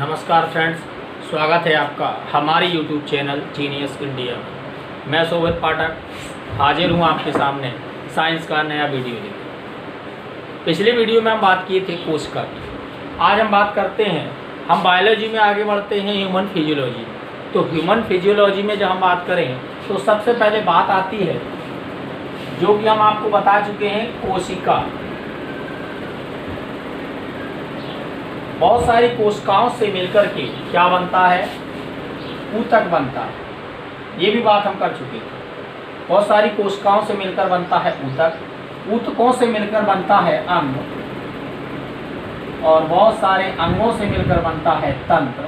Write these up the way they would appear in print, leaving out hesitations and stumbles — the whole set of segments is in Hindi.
नमस्कार फ्रेंड्स, स्वागत है आपका हमारे YouTube चैनल जीनियस इंडिया में। मैं शोभित पाठक हाजिर हूँ आपके सामने साइंस का नया वीडियो लेकर। पिछले वीडियो में हम बात किए थे कोशिका की। आज हम बात करते हैं, हम बायोलॉजी में आगे बढ़ते हैं ह्यूमन फिजियोलॉजी। तो ह्यूमन फिजियोलॉजी में जब हम बात करें तो सबसे पहले बात आती है जो कि हम आपको बता चुके हैं, कोशिका। बहुत सारी कोशिकाओं से मिलकर के क्या बनता है, ऊतक बनता है। ये भी बात हम कर चुके हैं। बहुत सारी कोशिकाओं से मिलकर बनता है ऊतक, ऊतकों से मिलकर बनता है अंग, और बहुत सारे अंगों से मिलकर बनता है तंत्र,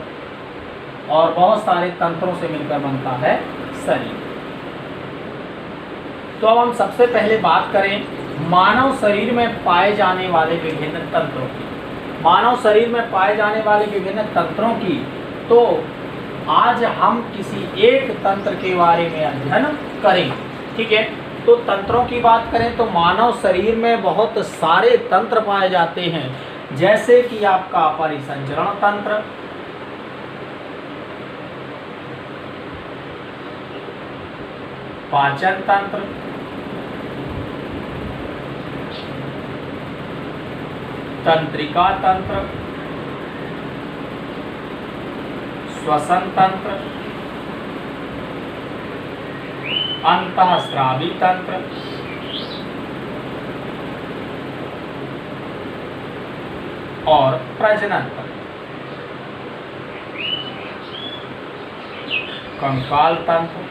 और बहुत सारे तंत्रों से मिलकर बनता है शरीर। तो अब हम सबसे पहले बात करें मानव शरीर में पाए जाने वाले विभिन्न तंत्रों की। मानव शरीर में पाए जाने वाले विभिन्न तंत्रों की। तो आज हम किसी एक तंत्र के बारे में अध्ययन करेंगे, ठीक है। तो तंत्रों की बात करें तो मानव शरीर में बहुत सारे तंत्र पाए जाते हैं, जैसे कि आपका परिसंचरण तंत्र, पाचन तंत्र, तंत्रिका तंत्र, श्वसन तंत्र, अंतःस्रावी तंत्र, और प्रजनन तंत्र, कंकाल तंत्र।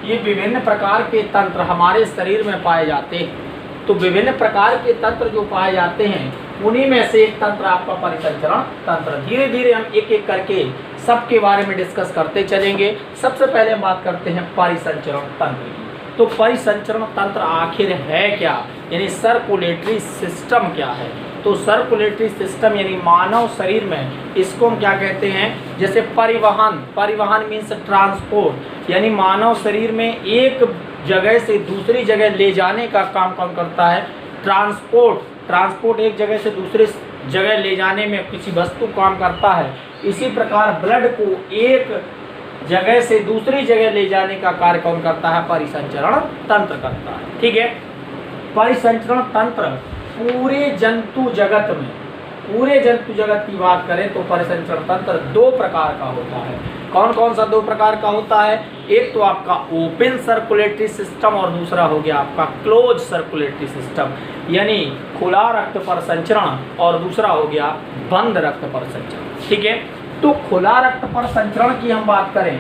ये विभिन्न प्रकार के तंत्र हमारे शरीर में पाए जाते हैं। तो विभिन्न प्रकार के तंत्र जो पाए जाते हैं, उन्हीं में से एक तंत्र आपका परिसंचरण तंत्र। धीरे धीरे हम एक एक करके सबके बारे में डिस्कस करते चलेंगे। सबसे पहले हम बात करते हैं परिसंचरण तंत्र की। तो परिसंचरण तंत्र आखिर है क्या, यानी सर्कुलेटरी सिस्टम क्या है। तो सर्कुलेटरी सिस्टम यानी मानव शरीर में इसको हम क्या कहते हैं, जैसे परिवहन। परिवहन मीन्स ट्रांसपोर्ट, यानी मानव शरीर में एक जगह से दूसरी जगह ले जाने का काम कौन करता है, ट्रांसपोर्ट। ट्रांसपोर्ट एक जगह से दूसरी जगह ले जाने में किसी वस्तु काम करता है। इसी प्रकार ब्लड को एक जगह से दूसरी जगह ले जाने का कार्य कौन करता है, परिसंचरण तंत्र करता है, ठीक है। परिसंचरण तंत्र पूरे जंतु जगत में, पूरे जंतु जगत की बात करें तो परिसंचरण तंत्र दो प्रकार का होता है। कौन कौन सा दो प्रकार का होता है, एक तो आपका ओपन सर्कुलेटरी सिस्टम और दूसरा हो गया आपका क्लोज सर्कुलेटरी सिस्टम, यानी खुला रक्त परिसंचरण, और दूसरा हो गया बंद रक्त परिसंचरण, ठीक है। तो खुला रक्त परिसंचरण की हम बात करें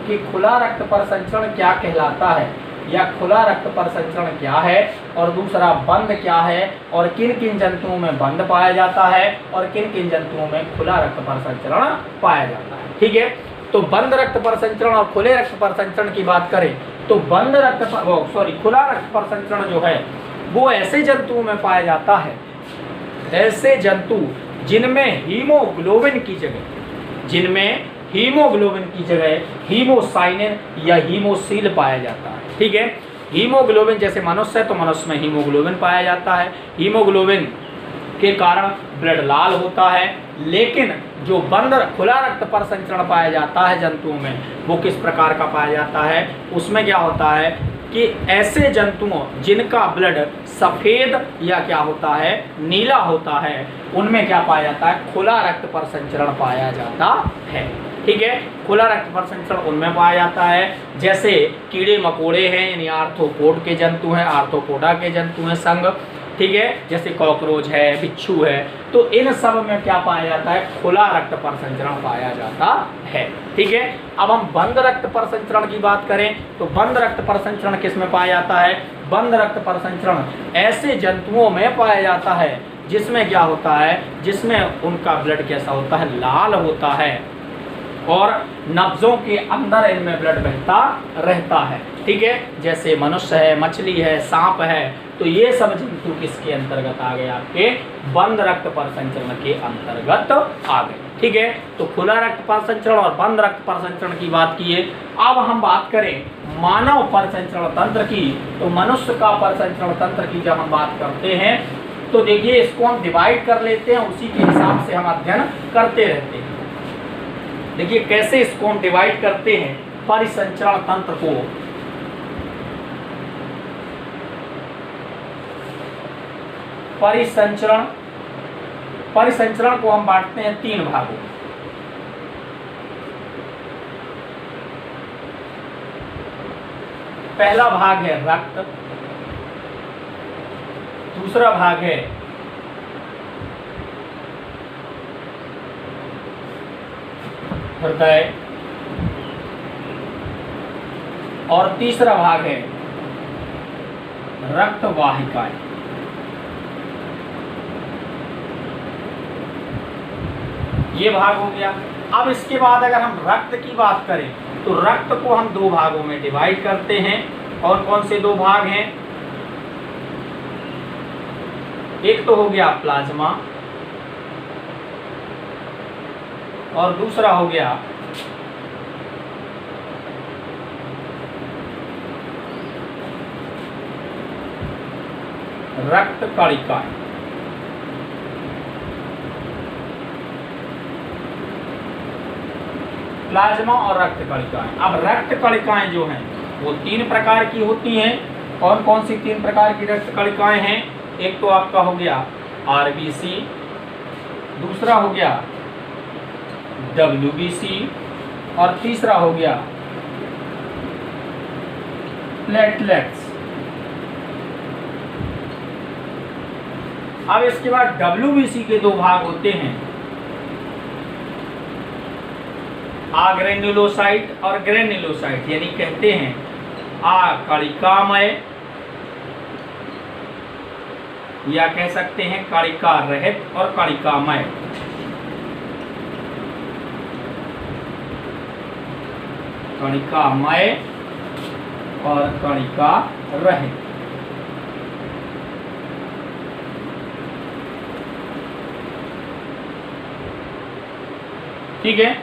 कि खुला रक्त परिसंचरण क्या कहलाता है, या खुला रक्त परिसंचरण क्या है, और दूसरा बंद क्या है, और किन किन जंतुओं में बंद पाया जाता है और किन किन जंतुओं में खुला रक्त परिसंचरण पाया जाता है, ठीक है। तो बंद रक्त परिसंचरण और खुले रक्त परिसंचरण की बात करें तो खुला रक्त परिसंचरण जो है वो ऐसे जंतुओं में पाया जाता है, ऐसे जंतु जिनमें हीमोग्लोबिन की जगह हीमोसाइनिन या हीमोसील पाया जाता है, ठीक है। हीमोग्लोबिन, जैसे मनुष्य है तो मनुष्य में हीमोग्लोबिन पाया जाता है। हीमोग्लोबिन के कारण ब्लड लाल होता है। लेकिन जो बंद खुला रक्त परिसंचरण पाया जाता है जंतुओं में, वो किस प्रकार का पाया जाता है, उसमें क्या होता है कि ऐसे जंतुओं जिनका ब्लड सफ़ेद या क्या होता है, नीला होता है, उनमें क्या पाया जाता है, खुला रक्त परिसंचरण पाया जाता है, ठीक है। खुला रक्त परिसंचरण उनमें पाया जाता है, जैसे कीड़े मकोड़े हैं, यानी आर्थ्रोपोड के जंतु हैं, आर्थ्रोपोडा के जंतु हैं संघ, ठीक है, जैसे कॉकरोच है, बिच्छू है। तो इन सब में क्या पाया जाता है, खुला रक्त परिसंचरण पाया जाता है, ठीक है। अब हम बंद रक्त परिसंचरण की बात करें तो बंद रक्त परिसंचरण किस में पाया जाता है, बंद रक्त परिसंचरण ऐसे जंतुओं में पाया जाता है जिसमें क्या होता है, जिसमें उनका ब्लड कैसा होता है, लाल होता है, और नब्जों के अंदर इनमें ब्लड बहता रहता है, ठीक है। जैसे मनुष्य है, मछली है, सांप है। तो ये सब जंतु किसके अंतर्गत आ गए, आपके बंद रक्त परिसंचरण के अंतर्गत आ गए, ठीक है। तो खुला रक्त परिसंचरण और बंद रक्त परिसंचरण की बात की है। अब हम बात करें मानव परिसंचरण तंत्र की। तो मनुष्य का परिसंचरण तंत्र की जब हम बात करते हैं तो देखिए इसको हम डिवाइड कर लेते हैं, उसी के हिसाब से हम अध्ययन करते रहते हैं। देखिए कैसे इसको हम डिवाइड करते हैं परिसंचरण तंत्र को। परिसंचरण को हम बांटते हैं 3 भागों में। पहला भाग है रक्त, दूसरा भाग है हृदय और तीसरा भाग है रक्त वाहिकाएं। ये भाग हो गया। अब इसके बाद अगर हम रक्त की बात करें तो रक्त को हम 2 भागों में डिवाइड करते हैं। और कौन से 2 भाग हैं? एक तो हो गया प्लाज्मा और दूसरा हो गया रक्त कणिकाएं। प्लाज्मा और रक्त कणिकाएं। अब रक्त कणिकाएं जो हैं वो 3 प्रकार की होती हैं। कौन कौन सी 3 प्रकार की रक्त कणिकाएं हैं? एक तो आपका हो गया आरबीसी, दूसरा हो गया डब्ल्यूबीसी और तीसरा हो गया प्लेटलेट्स। अब इसके बाद डब्ल्यूबीसी के 2 भाग होते हैं, आग्रेन्युलोसाइट और ग्रेन्युलोसाइट, यानी कहते हैं कणिकामय या कह सकते हैं कणिका रहित और कणिकामय। कणिकामय और कणिका रहित। ठीक है,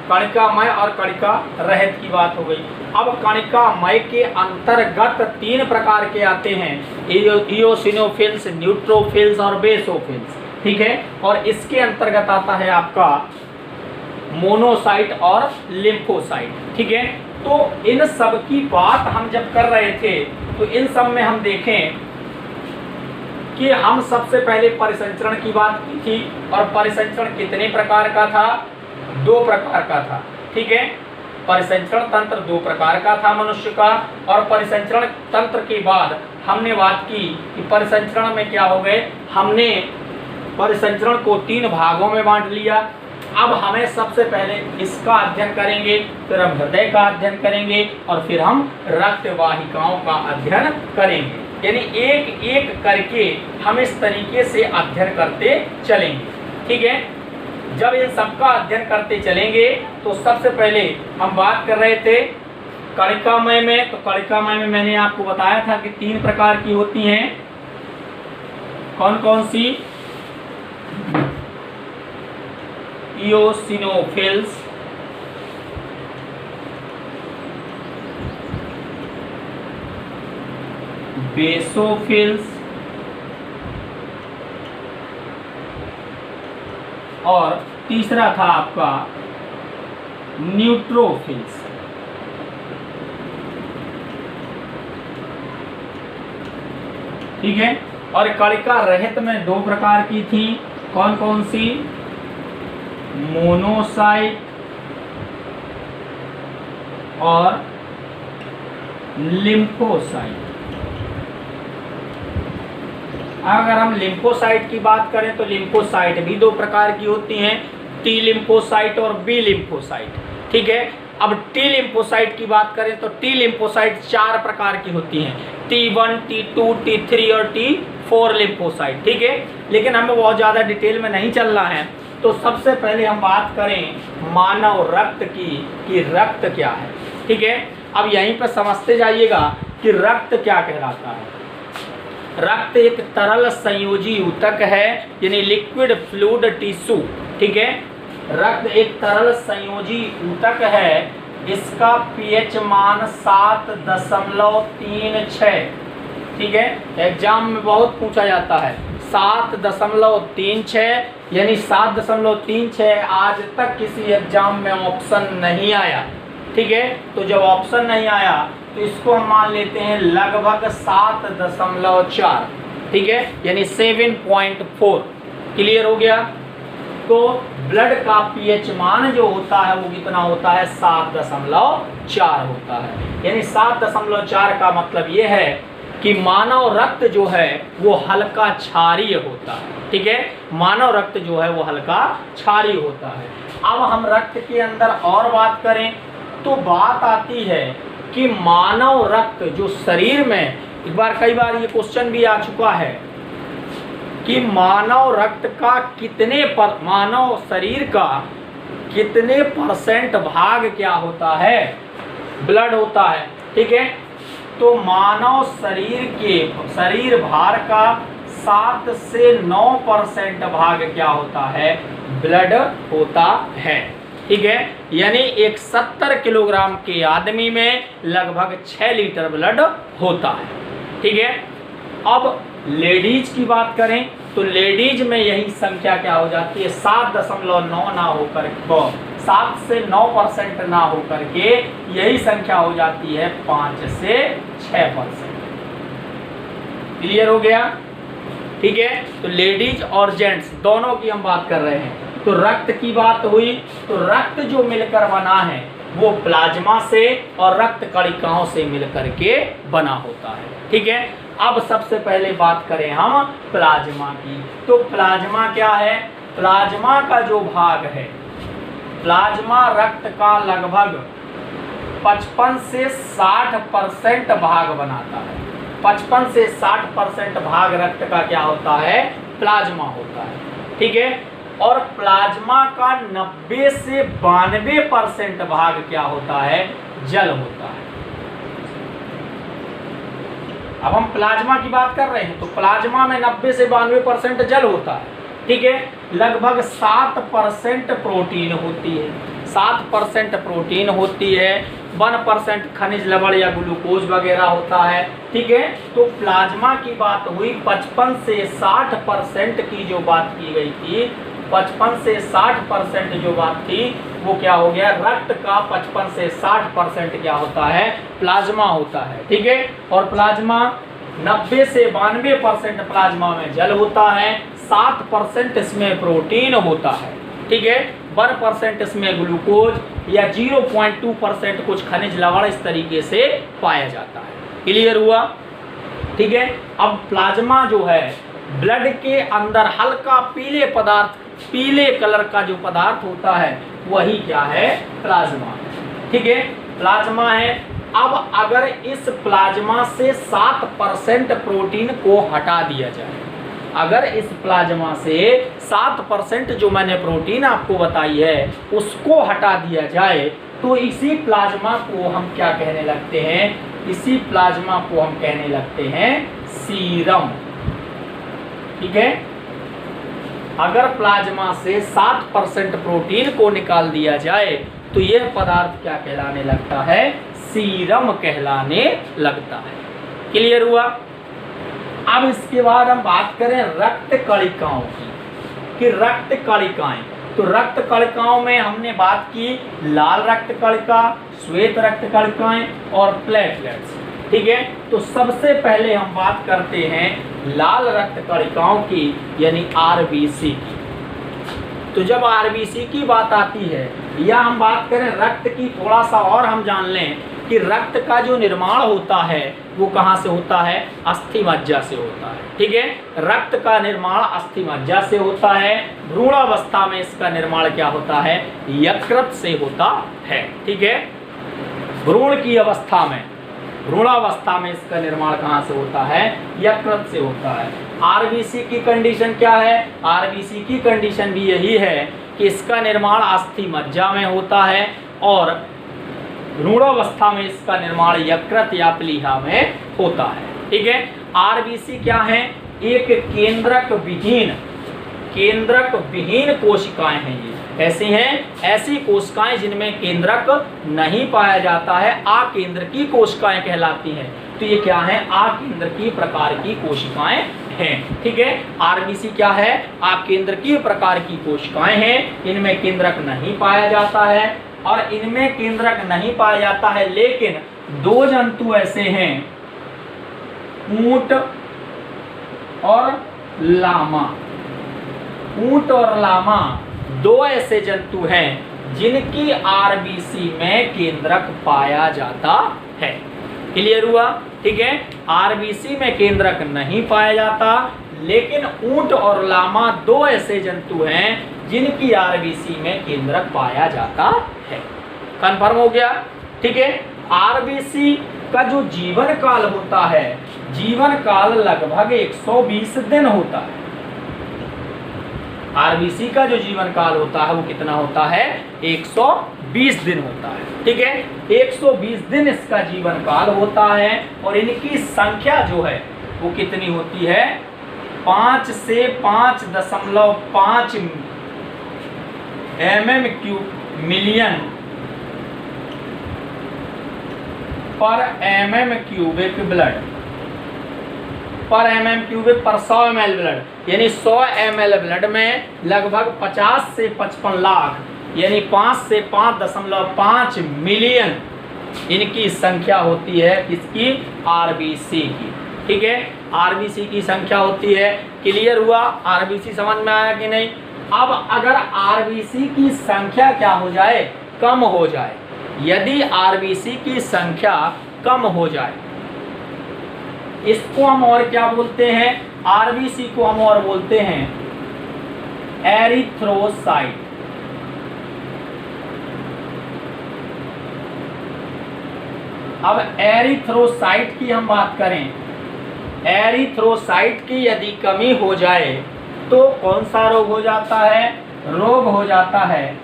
कणिकामय और कणिका रहित की बात हो गई। अब कणिकामय के अंतर्गत 3 प्रकार के आते हैं, इओसिनोफिल्स, न्यूट्रोफिल्स और बेसोफिल्स। ठीक है, और इसके अंतर्गत आता है आपका मोनोसाइट और लिम्फोसाइट। ठीक है, तो इन सब की बात हम जब कर रहे थे तो इन सब में हम देखें कि हम सबसे पहले परिसंचरण की बात की थी। और परिसंचरण कितने प्रकार का था? 2 प्रकार का था। ठीक है, परिसंचरण तंत्र 2 प्रकार का था मनुष्य का। और परिसंचरण तंत्र के बाद हमने बात की कि परिसंचरण में क्या हो गए, हमने परिसंचरण को 3 भागों में बांट लिया। अब हमें सबसे पहले इसका अध्ययन करेंगे, फिर हम हृदय का अध्ययन करेंगे और फिर हम रक्त वाहिकाओं का अध्ययन करेंगे। यानी एक एक करके हम इस तरीके से अध्ययन करते चलेंगे। ठीक है, जब इन सबका अध्ययन करते चलेंगे तो सबसे पहले हम बात कर रहे थे कणिकामय में। तो कणिकामय में मैंने आपको बताया था कि 3 प्रकार की होती हैं। कौन कौन सी? इओसिनोफिल्स, बेसोफिल्स और तीसरा था आपका न्यूट्रोफिल्स। ठीक है, और कणिका रहित में 2 प्रकार की थी। कौन कौन सी? मोनोसाइट और लिम्फोसाइट। अगर हम लिम्फोसाइट की बात करें तो लिम्फोसाइट भी 2 प्रकार की होती हैं, टी लिम्फोसाइट और बी लिम्फोसाइट। ठीक है, अब टी लिम्फोसाइट की बात करें तो टी लिम्फोसाइट 4 प्रकार की होती हैं, T1, T2, T3 और T4 लिम्फोसाइट। ठीक है, लेकिन हमें बहुत ज़्यादा डिटेल में नहीं चलना है। तो सबसे पहले हम बात करें मानव रक्त की कि रक्त क्या है। ठीक है, अब यहीं पर समझते जाइएगा कि रक्त क्या कहलाता है। रक्त एक तरल संयोजी ऊतक है, यानी लिक्विड फ्लूइड टिश्यू। ठीक है, रक्त एक तरल संयोजी ऊतक है। इसका पीएच मान 7.36। ठीक है, एग्जाम में बहुत पूछा जाता है 7.36, यानी 7.36 आज तक किसी एग्जाम में ऑप्शन नहीं आया। ठीक है, तो जब ऑप्शन नहीं आया तो इसको हम मान लेते हैं लगभग 7.4। ठीक है, यानी 7.4। क्लियर हो गया। तो ब्लड का पीएच मान जो होता है वो कितना होता है, 7.4 होता है। यानी 7.4 का मतलब ये है कि मानव रक्त जो है वो हल्का क्षारीय होता है। ठीक है, मानव रक्त जो है वो हल्का क्षारीय होता है। अब हम रक्त के अंदर और बात करें तो बात आती है कि मानव रक्त जो शरीर में, कई बार ये क्वेश्चन भी आ चुका है कि मानव रक्त का मानव शरीर का कितने परसेंट भाग क्या होता है, ब्लड होता है। ठीक है, तो मानव शरीर भार का 7 से 9% भाग क्या होता है, ब्लड होता है। ठीक है, यानी एक 70 किलोग्राम के आदमी में लगभग 6 लीटर ब्लड होता है। ठीक है, अब लेडीज की बात करें तो लेडीज में यही संख्या क्या हो जाती है, 7.9 ना होकर 7 से 9% ना होकर के यही संख्या हो जाती है 5 से 6%। क्लियर हो गया। ठीक है, तो लेडीज और जेंट्स दोनों की हम बात कर रहे हैं। तो रक्त की बात हुई, तो रक्त जो मिलकर बना है वो प्लाज्मा से और रक्त कणिकाओं से मिलकर के बना होता है। ठीक है, अब सबसे पहले बात करें हम प्लाज्मा की। तो प्लाज्मा क्या है, प्लाज्मा का जो भाग है, प्लाज्मा रक्त का लगभग 55 से 60% भाग बनाता है। 55 से 60% भाग रक्त का क्या होता है, प्लाज्मा होता है। ठीक है, और प्लाज्मा का 90 से 92% भाग क्या होता है, जल होता है। अब हम प्लाज्मा की बात कर रहे हैं तो प्लाज्मा में 90 से 92% जल होता है। ठीक है, लगभग 7% प्रोटीन होती है, 7% प्रोटीन होती है, 1% खनिज लवण या ग्लूकोज वगैरह होता है। ठीक है, तो प्लाज्मा की बात हुई, 55 से 60% की जो बात की गई थी, 55 से 60% जो बात थी वो क्या हो गया, रक्त का 55 से 60% क्या होता है, प्लाज्मा होता है। ठीक है, और प्लाज्मा 90 से 92% प्लाज्मा में जल होता है, 7% इसमें प्रोटीन होता है। ठीक है, 1% इसमें ग्लूकोज या 0.2% कुछ खनिज लवण इस तरीके से पाया जाता है। क्लियर हुआ। ठीक है, अब प्लाज्मा जो है ब्लड के अंदर हल्का पीले कलर का जो पदार्थ होता है वही क्या है, प्लाज्मा। ठीक है, प्लाज्मा है। अब अगर इस प्लाज्मा से 7% प्रोटीन को हटा दिया जाए, अगर इस प्लाज्मा से 7% जो मैंने प्रोटीन आपको बताई है उसको हटा दिया जाए तो इसी प्लाज्मा को हम क्या कहने लगते हैं, इसी प्लाज्मा को हम कहने लगते हैं सीरम। ठीक है, अगर प्लाज्मा से 7% प्रोटीन को निकाल दिया जाए तो यह पदार्थ क्या कहलाने लगता है, सीरम कहलाने लगता है। क्लियर हुआ। अब इसके बाद हम बात करें रक्त कणिकाओं की, कि रक्त कणिकाएं, तो रक्त कणिकाओं में हमने बात की लाल रक्त कणिका, श्वेत रक्त कणिकाएं और प्लेटलेट्स। ठीक है, तो सबसे पहले हम बात करते हैं लाल रक्त कणिकाओं की, यानी आरबीसी की। तो जब आरबीसी की बात आती है या हम बात करें रक्त की, थोड़ा सा और हम जान लें कि रक्त का जो निर्माण होता है वो कहाँ से होता है, अस्थि मज्जा से होता है। ठीक है, रक्त का निर्माण अस्थि मज्जा से होता है। भ्रूणावस्था में इसका निर्माण क्या होता है, यकृत से होता है। ठीक है, भ्रूणावस्था में इसका निर्माण कहाँ से होता है, यकृत से होता है। आरबीसी की कंडीशन क्या है, आरबीसी की कंडीशन भी यही है कि इसका निर्माण अस्थि मज्जा में होता है और भ्रूणावस्था में इसका निर्माण यकृत या प्लीहा में होता है। ठीक है, आरबीसी क्या है, एक केंद्रक विहीन कोशिकाएं हैं। ये ऐसी हैं, ऐसी कोशिकाएं जिनमें केंद्रक नहीं पाया जाता है, आकेंद्रकी कोशिकाएं कहलाती हैं। तो ये क्या है, आकेंद्रकीय प्रकार की कोशिकाएं हैं। ठीक है, आरबीसी क्या है, आकेंद्रकीय प्रकार की कोशिकाएं हैं। इनमें केंद्रक नहीं पाया जाता है, और इनमें केंद्रक नहीं पाया जाता है, लेकिन दो जंतु ऐसे हैं, ऊंट और लामा। ऊंट और लामा दो ऐसे जंतु हैं जिनकी आरबीसी में केंद्रक पाया जाता है। क्लियर हुआ? ठीक है, आरबीसी में केंद्रक नहीं पाया जाता, लेकिन ऊंट और लामा दो ऐसे जंतु हैं जिनकी आरबीसी में केंद्रक पाया जाता है। कंफर्म हो गया? ठीक है, आरबीसी का जो जीवन काल होता है, जीवन काल लगभग 120 दिन होता है। आरबीसी का जो जीवन काल होता है वो कितना होता है, 120 दिन होता है। ठीक है, 120 दिन इसका जीवन काल होता है, और इनकी संख्या जो है वो कितनी होती है, 5 से 5.5 mm³ मिलियन पर mm³ ब्लड, पर mm³ पर 100 ml ब्लड, यानी 100 ml ब्लड में लगभग 50 से 55 लाख, यानी 5 से 5.5 मिलियन इनकी संख्या होती है, किसकी, आरबीसी की। ठीक है, आरबीसी की संख्या होती है। क्लियर हुआ? आरबीसी समझ में आया कि नहीं? अब अगर आरबीसी की संख्या क्या हो जाए, कम हो जाए, यदि आरबीसी की संख्या कम हो जाए, इसको हम और क्या बोलते हैं, आरबीसी को हम और बोलते हैं एरिथ्रोसाइट। अब एरिथ्रोसाइट की हम बात करें, एरिथ्रोसाइट की यदि कमी हो जाए तो कौन सा रोग हो जाता है, रोग हो जाता है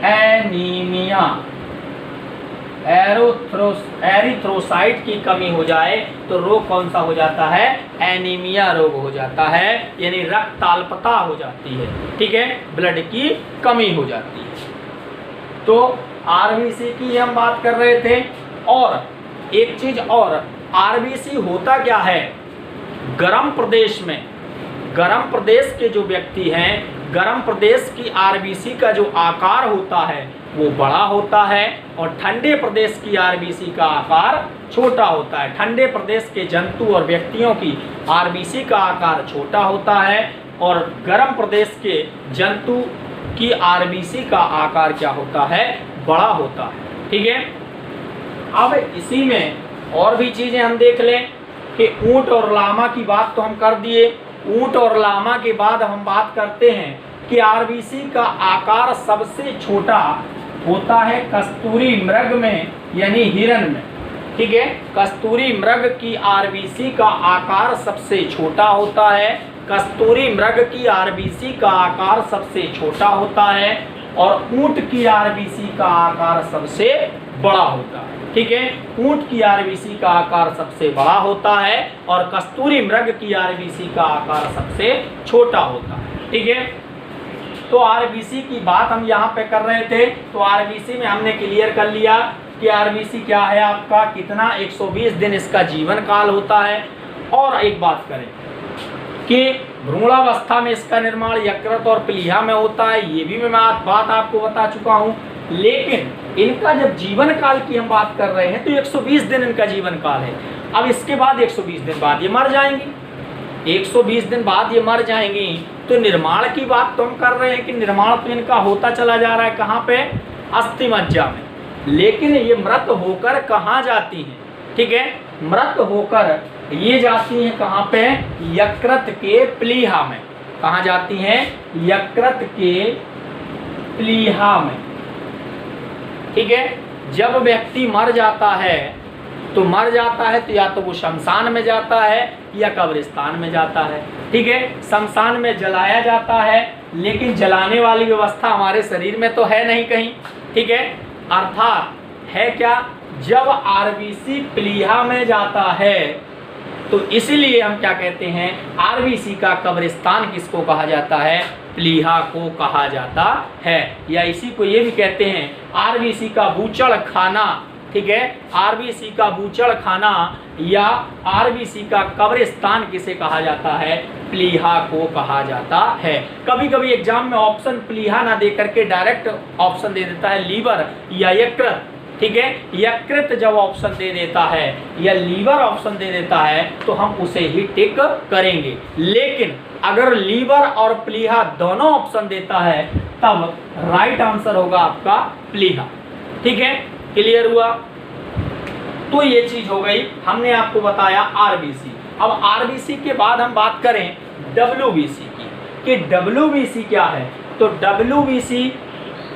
एनीमिया। एरिथ्रोसाइट की कमी हो जाए तो रोग कौन सा हो जाता है, एनीमिया रोग हो जाता है, यानी रक्ताल्पता हो जाती है। ठीक है, ब्लड की कमी हो जाती है। तो आरबीसी की हम बात कर रहे थे। और एक चीज और, आरबीसी होता क्या है, गर्म प्रदेश में, गर्म प्रदेश के जो व्यक्ति हैं, गर्म प्रदेश की आरबीसी का जो आकार होता है वो बड़ा होता है, और ठंडे प्रदेश की आरबीसी का आकार छोटा होता है। ठंडे प्रदेश के जंतु और व्यक्तियों की आरबीसी का आकार छोटा होता है, और गर्म प्रदेश के जंतु की आरबीसी का आकार क्या होता है, बड़ा होता है। ठीक है, अब इसी में और भी चीजें हम देख लें कि ऊंट और लामा की बात तो हम कर दिए। ऊंट और लामा के बाद हम बात करते हैं कि आरबीसी का आकार सबसे छोटा होता है कस्तूरी मृग में, यानी हिरण में। ठीक है, कस्तूरी मृग की आरबीसी का आकार सबसे छोटा होता है, कस्तूरी मृग की आरबीसी का आकार सबसे छोटा होता है, और ऊंट की आरबीसी का आकार सबसे बड़ा होता है। ठीक है, ऊंट की आरबीसी का आकार सबसे बड़ा होता है, और कस्तूरी मृग की आरबीसी का आकार सबसे छोटा होता है। ठीक है, तो आरबीसी की बात हम यहाँ पे कर रहे थे। तो आरबीसी में हमने क्लियर कर लिया कि आरबीसी क्या है आपका, कितना, 120 दिन इसका जीवन काल होता है। और एक बात करें कि भ्रूणावस्था में इसका निर्माण यकृत और प्लीहा में होता है, ये भी मैं बात आपको बता चुका हूँ। लेकिन इनका जब जीवन काल की हम बात कर रहे हैं तो 120 दिन इनका जीवन काल है। अब इसके बाद 120 दिन बाद ये मर जाएंगी, 120 दिन बाद ये मर जाएंगी। तो निर्माण की बात तो हम कर रहे हैं कि निर्माण तो इनका होता चला जा रहा है, कहाँ पे, अस्थि मज्जा में। लेकिन ये मृत होकर कहाँ जाती हैं, ठीक है, मृत होकर ये जाती हैं कहाँ पे, यकृत के प्लीहा में। कहाँ जाती हैं, यकृत के प्लीहा में। ठीक है, जब व्यक्ति मर जाता है तो या तो वो शमशान में जाता है या कब्रिस्तान में जाता है। ठीक है, शमशान में जलाया जाता है, लेकिन जलाने वाली व्यवस्था हमारे शरीर में तो है नहीं कहीं। ठीक है, अर्थात है क्या, जब आरबीसी प्लीहा में जाता है तो इसीलिए हम क्या कहते हैं, आरबीसी का कब्रिस्तान किसको कहा जाता है, प्लीहा को कहा जाता है। या इसी को ये भी कहते हैं आरबीसी का बूचड़ खाना। ठीक है। आरबीसी का बूचड़ खाना या आरबीसी का कब्रिस्तान किसे कहा जाता है? प्लीहा को कहा जाता है। कभी कभी एग्जाम में ऑप्शन प्लीहा ना दे करके डायरेक्ट ऑप्शन दे देता है लीवर या यकृत, ठीक है। यकृत जब ऑप्शन दे देता है या लीवर ऑप्शन दे देता है तो हम उसे ही टिक करेंगे, लेकिन अगर लीवर और प्लीहा दोनों ऑप्शन देता है तब राइट आंसर होगा आपका प्लीहा, ठीक है। क्लियर हुआ? तो ये चीज हो गई, हमने आपको बताया आरबीसी। अब आरबीसी के बाद हम बात करें डब्ल्यूबीसी की कि डब्ल्यूबीसी क्या है। तो डब्ल्यूबीसी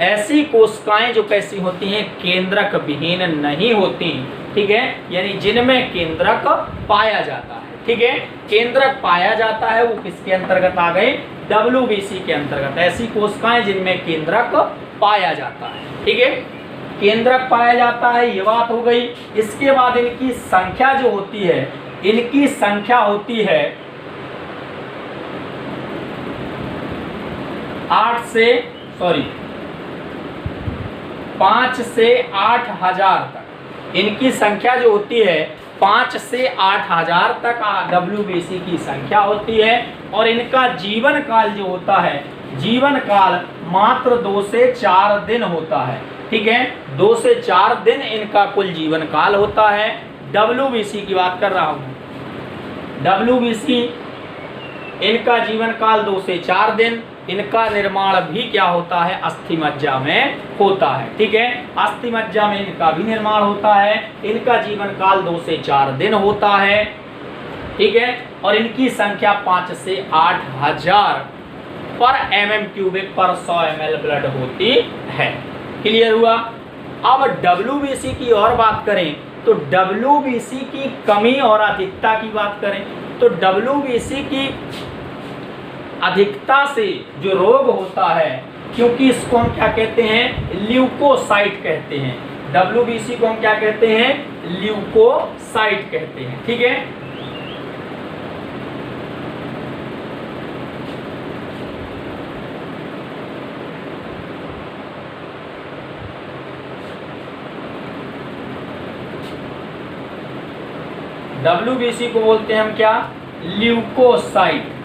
ऐसी कोशिकाएं जो कैसी होती हैं? केंद्रक विहीन नहीं होती, ठीक है, यानी जिनमें केंद्रक पाया जाता है, ठीक है। केंद्रक पाया जाता है वो किसके अंतर्गत आ गए? डब्ल्यूबीसी के अंतर्गत। ऐसी कोशिकाएं जिनमें केंद्रक पाया जाता है, ठीक है। केंद्रक पाया जाता है, ये बात हो गई। इसके बाद इनकी संख्या जो होती है, इनकी संख्या होती है 5 से 8 हजार तक। इनकी संख्या जो होती है 5 से 8 हजार तक डब्ल्यूबीसी की संख्या होती है। और इनका जीवन काल जो होता है, जीवन काल मात्र 2 से 4 दिन होता है, ठीक है। 2 से 4 दिन इनका कुल जीवन काल होता है। डब्ल्यूबीसी की बात कर रहा हूं। डब्ल्यूबीसी इनका जीवन काल 2 से 4 दिन। इनका निर्माण भी क्या होता है? अस्थि मज्जा में होता है, ठीक है। अस्थि मज्जा में इनका भी निर्माण होता है। इनका जीवन काल 2 से 4 दिन होता है, ठीक है। और इनकी संख्या 5 से 8 हजार पर mm क्यूबिक पर 100 ml ब्लड होती है। क्लियर हुआ? अब डब्ल्यूबीसी की और बात करें तो डब्ल्यूबीसी की कमी और अधिकता की बात करें तो डब्ल्यूबीसी की अधिकता से जो रोग होता है, क्योंकि इसको हम क्या कहते हैं? ल्यूकोसाइट कहते हैं। डब्ल्यूबीसी को हम क्या कहते हैं? ल्यूकोसाइट कहते हैं, ठीक है। डब्ल्यूबीसी को बोलते हैं हम क्या? ल्यूकोसाइट।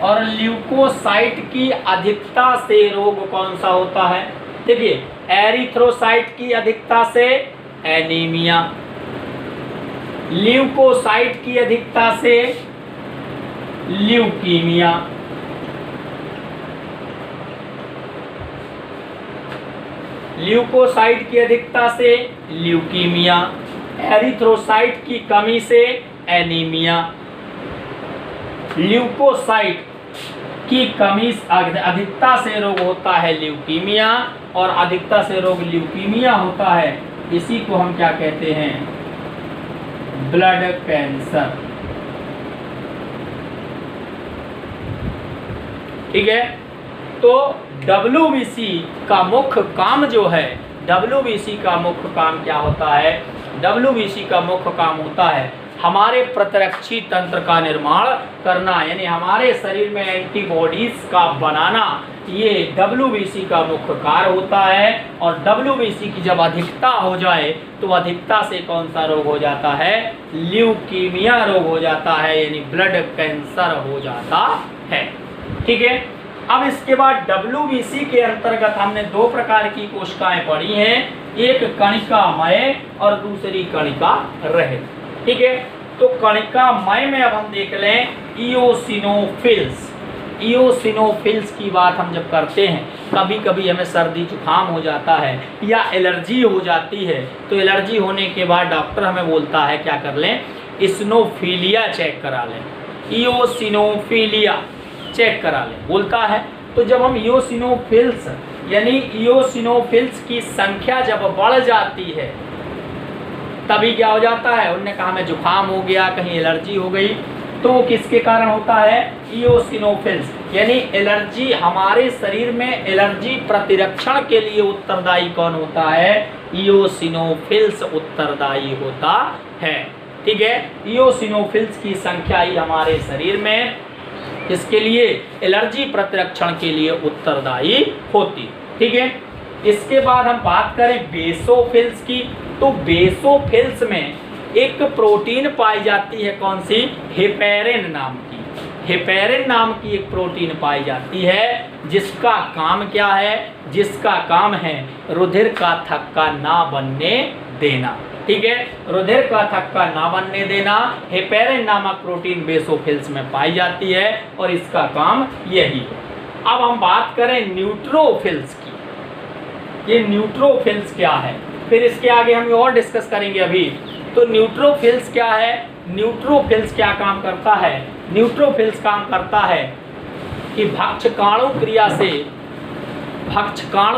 और ल्यूकोसाइट की अधिकता से रोग कौन सा होता है? देखिए, एरिथ्रोसाइट की अधिकता से एनीमिया, ल्यूकोसाइट की अधिकता से ल्यूकीमिया, ल्यूकोसाइट की अधिकता से ल्यूकीमिया, एरिथ्रोसाइट की कमी से एनीमिया, ल्यूकोसाइट की कमी अधिकता से रोग होता है ल्यूकीमिया, और अधिकता से रोग ल्यूकीमिया होता है। इसी को हम क्या कहते हैं? ब्लड कैंसर, ठीक है। तो डब्ल्यूबीसी का मुख्य काम जो है, डब्ल्यूबीसी का मुख्य काम क्या होता है? डब्ल्यूबीसी का मुख्य काम होता है हमारे प्रतिरक्षी तंत्र का निर्माण करना, यानी हमारे शरीर में एंटीबॉडीज का बनाना। ये डब्ल्यूबीसी का मुख्य कार्य होता है। और डब्ल्यूबीसी की जब अधिकता हो जाए तो अधिकता से कौन सा रोग हो जाता है? ल्यूकीमिया रोग हो जाता है, यानी ब्लड कैंसर हो जाता है, ठीक है। अब इसके बाद डब्ल्यूबीसी के अंतर्गत हमने 2 प्रकार की कोशिकाएं पढ़ी हैं, एक कणिकामय और दूसरी कणिका रहित, ठीक है। तो कणिकामय में अब हम देख लें इओसिनोफिल्स। इओसिनोफिल्स की बात हम जब करते हैं, कभी कभी हमें सर्दी जुकाम हो जाता है या एलर्जी हो जाती है, तो एलर्जी होने के बाद डॉक्टर हमें बोलता है क्या कर लें? इसिनोफिलिया चेक करा लें, इओसिनोफिलिया चेक करा लें बोलता है। तो जब हम इओसिनोफिल्स यानी इओसिनोफिल्स की संख्या जब बढ़ जाती है तभी क्या हो जाता है? उन्होंने कहा हमें जुकाम हो गया, कहीं एलर्जी हो गई, तो वो किसके कारण होता है? इओसिनोफिल्स, यानी एलर्जी। हमारे शरीर में एलर्जी प्रतिरक्षण के लिए उत्तरदायी कौन होता है? इओसिनोफिल्स उत्तरदायी होता है, ठीक है। इओसिनोफिल्स की संख्या ही हमारे शरीर में इसके लिए एलर्जी प्रतिरक्षण के लिए उत्तरदायी होती है। ठीक है। इसके बाद हम बात करें बेसोफिल्स की, तो बेसोफिल्स में एक प्रोटीन पाई जाती है, कौन सी? हेपेरिन नाम की। हेपेरिन नाम की एक प्रोटीन पाई जाती है जिसका काम क्या है? जिसका काम है रुधिर का थक्का ना बनने देना। ठीक है, रुधिर का थक्का ना बनने देना। हेपेरिन नामक प्रोटीन बेसोफिल्स में पाई जाती है और इसका काम यही है। अब हम बात करें न्यूट्रोफिल्स की। ये न्यूट्रोफिल्स क्या है, फिर इसके आगे हम और डिस्कस करेंगे अभी। तो न्यूट्रोफिल्स क्या है? न्यूट्रोफिल्स क्या काम करता है? न्यूट्रोफिल्स काम करता है कि भक्षकाणु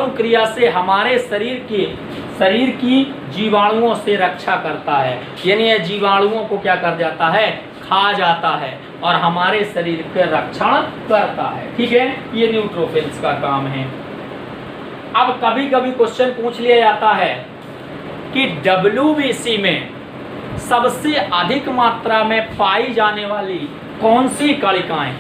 क्रिया से हमारे शरीर की जीवाणुओं से रक्षा करता है। यानी ये जीवाणुओं को क्या कर जाता है? खा जाता है और हमारे शरीर के रक्षण करता है। ठीक है, ये न्यूट्रोफिल्स का काम है। अब कभी कभी क्वेश्चन पूछ लिया जाता है कि WBC में सबसे अधिक मात्रा में पाई जाने वाली कौन सी कणिकाएं?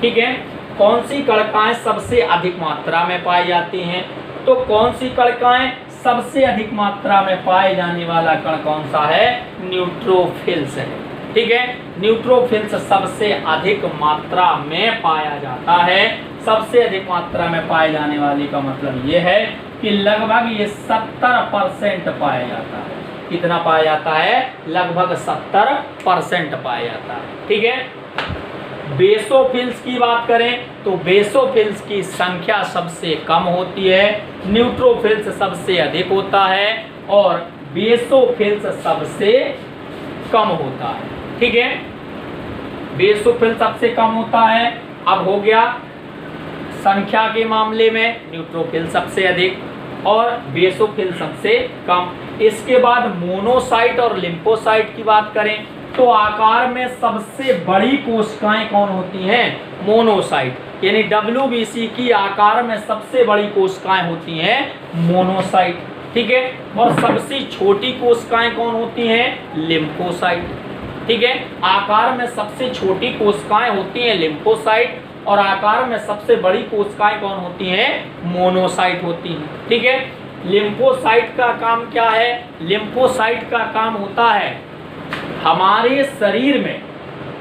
ठीक है, कौन सी कणिकाएं सबसे अधिक मात्रा में पाई जाती हैं? तो कौन सी कणिकाएं सबसे अधिक मात्रा में पाए जाने वाला कण कौन सा है? न्यूट्रोफिल्स है। ठीक है, न्यूट्रोफिल्स सबसे अधिक मात्रा में पाया जाता है। सबसे अधिक मात्रा में पाए जाने वाली का मतलब ये है कि लगभग ये 70% पाया जाता है। कितना पाया जाता है? लगभग 70% पाया जाता है। ठीक है, बेसोफिल्स की बात करें तो बेसोफिल्स की संख्या सबसे कम होती है, न्यूट्रोफिल्स सबसे अधिक होता है और बेसोफिल्स सबसे कम होता है। ठीक है, बेसोफिल्स सबसे कम होता है। अब हो गया संख्या के मामले में न्यूट्रोफिल सबसे अधिक और बेसोफिल सबसे कम। इसके बाद मोनोसाइट और लिम्फोसाइट की बात करें तो आकार में सबसे बड़ी कोशिकाएं कौन होती हैं? मोनोसाइट। यानी WBC की आकार में सबसे बड़ी कोशिकाएं होती हैं मोनोसाइट। ठीक है, और सबसे छोटी कोशिकाएं कौन होती हैं? लिम्फोसाइट। ठीक है, आकार में सबसे छोटी कोशिकाएं होती हैं लिम्फोसाइट और आकार में सबसे बड़ी कोशिकाएं कौन होती हैं? मोनोसाइट होती हैं। ठीक है, लिम्फोसाइट का काम क्या है? लिम्फोसाइट का काम होता है हमारे शरीर में,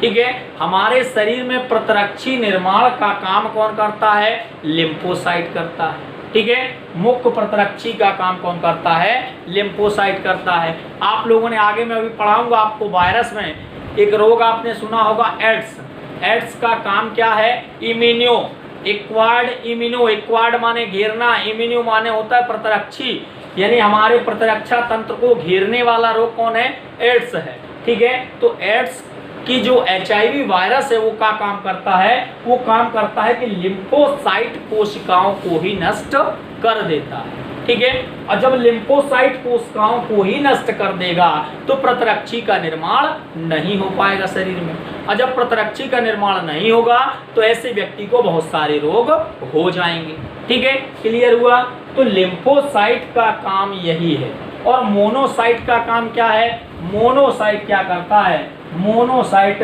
ठीक है, हमारे शरीर में प्रतिरक्षी निर्माण का काम कौन करता है? लिम्फोसाइट करता है। ठीक है, मुख्य प्रतिरक्षी का काम कौन करता है? लिम्फोसाइट करता है। आप लोगों ने आगे मैं अभी पढ़ाऊंगा आपको, वायरस में एक रोग आपने सुना होगा एड्स। एड्स का काम क्या है? Immuno acquired. इम्यूनो एक्वायर्ड माने घेरना, इम्यूनो माने होता है प्रतिरक्षी, यानी हमारे प्रतिरक्षा तंत्र को घेरने वाला रोग कौन है? एड्स है। ठीक है, तो एड्स की जो HIV वायरस है वो क्या काम करता है? वो काम करता है कि लिम्फोसाइट कोशिकाओं को ही नष्ट कर देता है। ठीक है, और जब लिम्फोसाइट कोशिकाओं को ही नष्ट कर देगा तो प्रतिरक्षी का निर्माण नहीं हो पाएगा शरीर में, और जब प्रतिरक्षी का निर्माण नहीं होगा तो ऐसे व्यक्ति को बहुत सारे रोग हो जाएंगे। ठीक है, क्लियर हुआ? तो लिम्फोसाइट का काम यही है। और मोनोसाइट का काम क्या है? मोनोसाइट क्या करता है? मोनोसाइट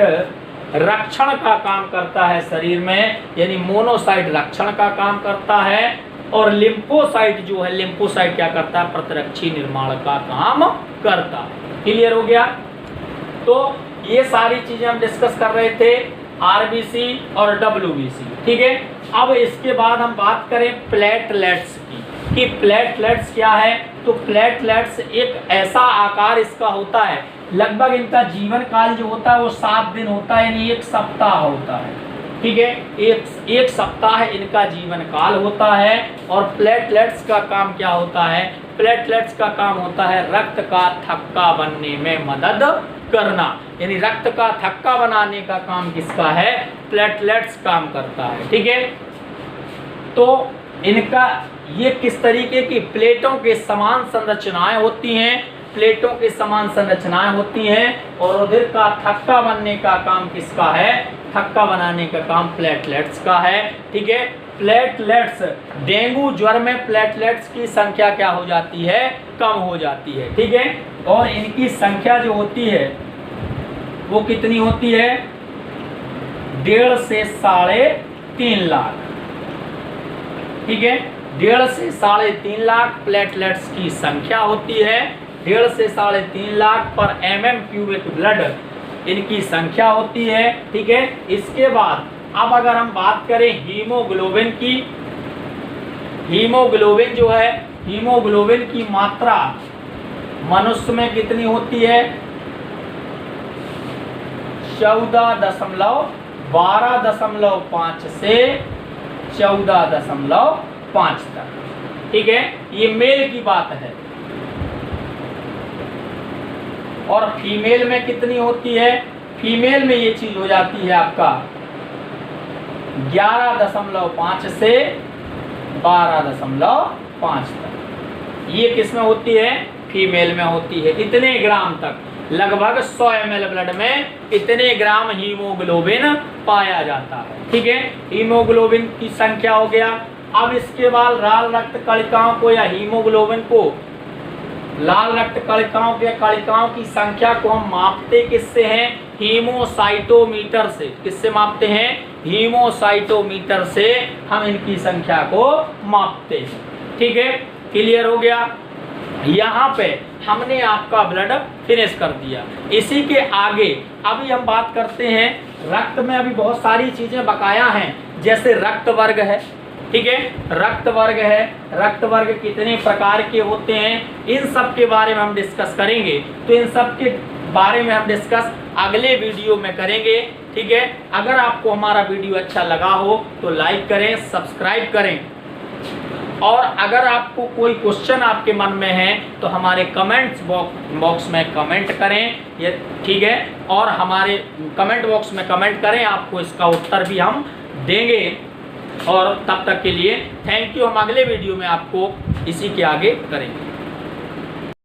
रक्षण का काम करता है शरीर में, यानी मोनोसाइट रक्षण का काम करता है। और लिम्फोसाइट जो है, लिम्फोसाइट क्या करता है? प्रतिरक्षी निर्माण का काम करता है। क्लियर हो गया? तो ये सारी चीजें हम डिस्कस कर रहे थे, RBC और WBC। ठीक है, अब इसके बाद हम बात करें प्लेटलेट्स की कि प्लेटलेट्स क्या है। तो प्लेटलेट्स एक ऐसा आकार इसका होता है, लगभग इनका जीवन काल जो होता है वो 7 दिन होता है, यानी 1 सप्ताह होता है। ठीक है, एक सप्ताह इनका जीवन काल होता है। और प्लेटलेट्स का काम क्या होता है? प्लेटलेट्स का काम होता है रक्त का थक्का बनने में मदद करना, यानी रक्त का थक्का बनाने का काम किसका है? प्लेटलेट्स काम करता है। ठीक है, तो इनका ये किस तरीके की प्लेटों के समान संरचनाएं होती हैं, प्लेटों के समान संरचनाएं होती हैं और रुधिर का थक्का बनने का काम किसका है? थक्का बनाने का काम प्लेटलेट्स का है। ठीक है, प्लेटलेट्स, डेंगू ज्वर में प्लेटलेट्स की संख्या क्या हो जाती है? कम हो जाती है। ठीक है, और इनकी संख्या जो होती है वो कितनी होती है? 1.5 से 3.5 लाख। ठीक है, 1.5 से 3.5 लाख प्लेटलेट्स की संख्या होती है। 1.5 से 3.5 लाख पर mm³ ब्लड इनकी संख्या होती है। ठीक है, इसके बाद अब अगर हम बात करें हीमोग्लोबिन की, हीमोग्लोबिन जो है, हीमोग्लोबिन की मात्रा मनुष्य में कितनी होती है? 12.5 से 14.5 तक। ठीक है, ये मेल की बात है। और फीमेल में कितनी होती है? फीमेल में ये चीज हो जाती है आपका 11.5 से 12.5 तक। ये किस में होती है? फीमेल में होती है। इतने ग्राम तक, लगभग 100 ml ब्लड में इतने ग्राम हीमोग्लोबिन पाया जाता है। ठीक है, हीमोग्लोबिन की संख्या हो गया। अब इसके बाद लाल रक्त कणिकाओं को या हीमोग्लोबिन को, लाल रक्त कणिकाओं की संख्या को हम मापते किससे हैं? हीमोसाइटोमीटर से। किससे मापते हैं? हीमोसाइटोमीटर से हम इनकी संख्या को मापते हैं। ठीक है, क्लियर हो गया। यहाँ पे हमने आपका ब्लड फिनिश कर दिया। इसी के आगे अभी हम बात करते हैं, रक्त में अभी बहुत सारी चीजें बकाया हैं, जैसे रक्त वर्ग है। ठीक है, रक्त वर्ग है, रक्त वर्ग कितने प्रकार के होते हैं, इन सब के बारे में हम डिस्कस करेंगे। तो इन सब के बारे में हम डिस्कस अगले वीडियो में करेंगे। ठीक है, अगर आपको हमारा वीडियो अच्छा लगा हो तो लाइक करें, सब्सक्राइब करें, और अगर आपको कोई क्वेश्चन आपके मन में है तो हमारे कमेंट्स बॉक्स में कमेंट करें। ये ठीक है, और हमारे कमेंट बॉक्स में कमेंट करें, आपको इसका उत्तर भी हम देंगे। और तब तक के लिए थैंक यू। हम अगले वीडियो में आपको इसी के आगे करेंगे।